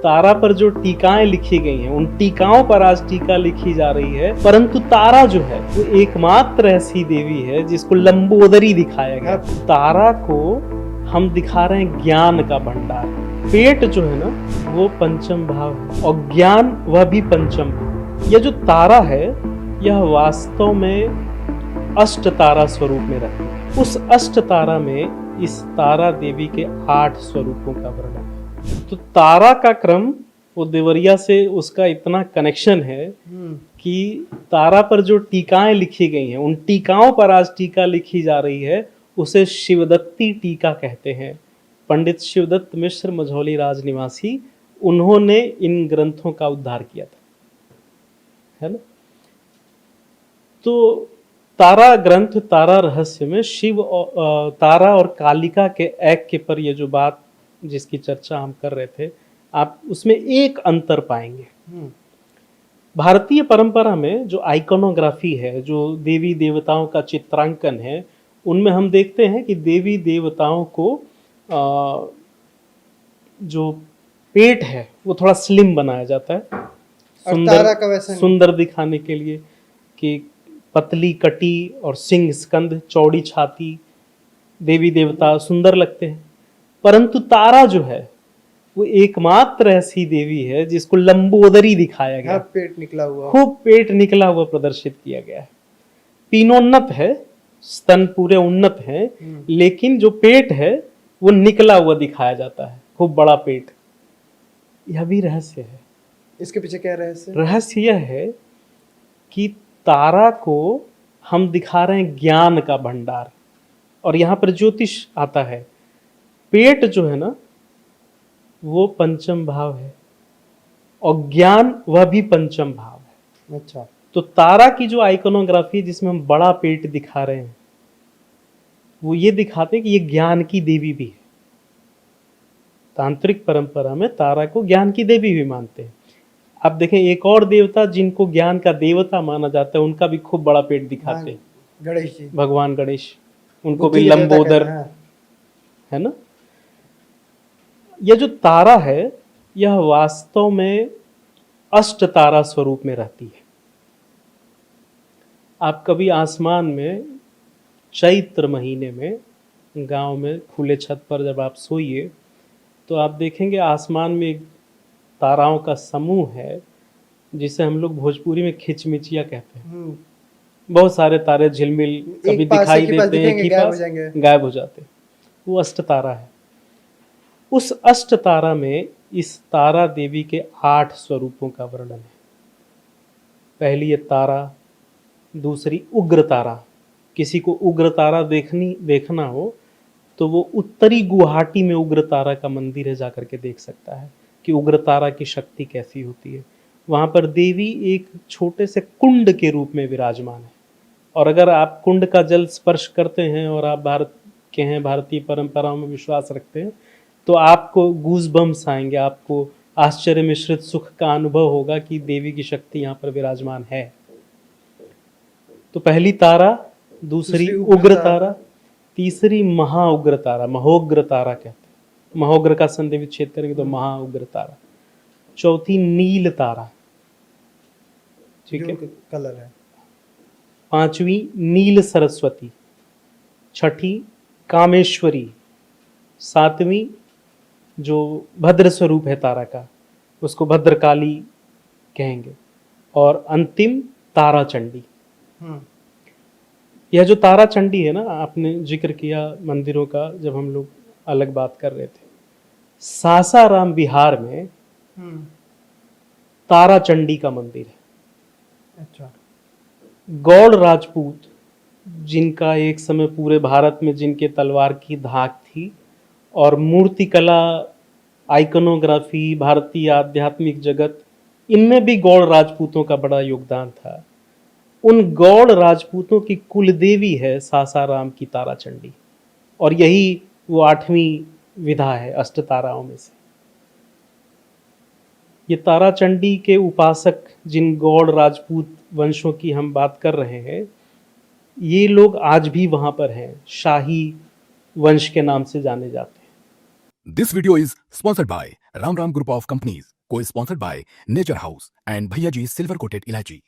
तारा पर जो टीकाएं लिखी गई हैं उन टीकाओं पर आज टीका लिखी जा रही है। परंतु तारा जो है वो एकमात्र ऐसी देवी है जिसको लंबोदरी दिखाया गया। तारा को हम दिखा रहे हैं ज्ञान का भंडार। पेट जो है ना वो पंचम भाव है और ज्ञान वह भी पंचम भाव। यह जो तारा है यह वास्तव में अष्ट तारा स्वरूप में रहती है। उस अष्ट तारा में इस तारा देवी के 8 स्वरूपों का वर्णन है। तो तारा का क्रम वो देवरिया से उसका इतना कनेक्शन है कि तारा पर जो टीकाएं लिखी गई हैं उन टीकाओं पर आज टीका लिखी जा रही है। उसे शिवदत्ती टीका कहते हैं। पंडित शिवदत्त मिश्र मझौली राज निवासी उन्होंने इन ग्रंथों का उद्धार किया था, है ना। तो तारा ग्रंथ तारा रहस्य में शिव तारा और कालिका के ऐक्य पर ये जो बात जिसकी चर्चा हम कर रहे थे, आप उसमें एक अंतर पाएंगे। भारतीय परंपरा में जो आइकोनोग्राफी है, जो देवी देवताओं का चित्रांकन है, उनमें हम देखते हैं कि देवी देवताओं को जो पेट है वो थोड़ा स्लिम बनाया जाता है, सुंदर दिखाने के लिए कि पतली कटी और सिंह स्कंद चौड़ी छाती देवी देवता सुंदर लगते हैं। परंतु तारा जो है वो एकमात्र ऐसी देवी है जिसको लंबोदरी दिखाया गया, पेट निकला हुआ, खूब पेट निकला हुआ प्रदर्शित किया गया है। पीनोन्नत है, स्तन पूरे उन्नत हैं, लेकिन जो पेट है वो निकला हुआ दिखाया जाता है, खूब बड़ा पेट। यह भी रहस्य है। इसके पीछे क्या रहस्य? रहस्य यह है कि तारा को हम दिखा रहे हैं ज्ञान का भंडार, और यहाँ पर ज्योतिष आता है। पेट जो है ना वो पंचम भाव है और ज्ञान वह भी पंचम भाव है। अच्छा, तो तारा की जो आइकोनोग्राफी जिसमें हम बड़ा पेट दिखा रहे हैं वो ये दिखाते हैं कि ये ज्ञान की देवी भी है। तांत्रिक परंपरा में तारा को ज्ञान की देवी भी मानते हैं। आप देखें एक और देवता जिनको ज्ञान का देवता माना जाता है उनका भी खूब बड़ा पेट दिखाते हैं, गणेश जी, भगवान गणेश, उनको भी लंबोदर, है ना। यह जो तारा है यह वास्तव में अष्ट तारा स्वरूप में रहती है। आप कभी आसमान में चैत्र महीने में गांव में खुले छत पर जब आप सोइए तो आप देखेंगे आसमान में एक ताराओं का समूह है जिसे हम लोग भोजपुरी में खिचमिचिया कहते हैं। बहुत सारे तारे झिलमिल कभी दिखाई देते हैं कि गायब हो जाते हैं। वो अष्ट तारा है। उस अष्ट तारा में इस तारा देवी के 8 स्वरूपों का वर्णन है। पहली है तारा, दूसरी उग्र तारा। किसी को उग्र तारा देखना हो तो वो उत्तरी गुवाहाटी में उग्र तारा का मंदिर है, जाकर के देख सकता है कि उग्र तारा की शक्ति कैसी होती है। वहां पर देवी एक छोटे से कुंड के रूप में विराजमान है, और अगर आप कुंड का जल स्पर्श करते हैं और आप भारत के हैं, भारतीय परंपराओं में विश्वास रखते हैं, तो आपको गूज़बम्स आएंगे, आपको आश्चर्य मिश्रित सुख का अनुभव होगा कि देवी की शक्ति यहाँ पर विराजमान है। तो पहली तारा, दूसरी उग्र तारा, तीसरी महाउग्र तारा, महोग्र तारा कहते हैं। महोग्र का संदेवित क्षेत्र करेंगे तो महाउग्र तारा। चौथी नील तारा, ठीक है, कलर है। पांचवी नील सरस्वती, छठी कामेश्वरी, सातवीं जो भद्र स्वरूप है तारा का उसको भद्रकाली कहेंगे, और अंतिम तारा चंडी। यह जो तारा चंडी है ना, आपने जिक्र किया मंदिरों का जब हम लोग अलग बात कर रहे थे, सासाराम बिहार में तारा चंडी का मंदिर है। अच्छा, गौड़ राजपूत जिनका एक समय पूरे भारत में जिनके तलवार की धाक थी और मूर्तिकला, आइकोनोग्राफी, भारतीय आध्यात्मिक जगत, इनमें भी गौड़ राजपूतों का बड़ा योगदान था। उन गौड़ राजपूतों की कुल देवी है सासाराम की तारा चंडी, और यही वो 8वीं विधा है अष्ट ताराओं में से। ये तारा चंडी के उपासक जिन गौड़ राजपूत वंशों की हम बात कर रहे हैं, ये लोग आज भी वहां पर हैं, शाही वंश के नाम से जाने जाते हैं। This video is sponsored by Ram Ram Group of Companies, co-sponsored by Nature House and Bhaiya Ji Silver Coated Ilachi.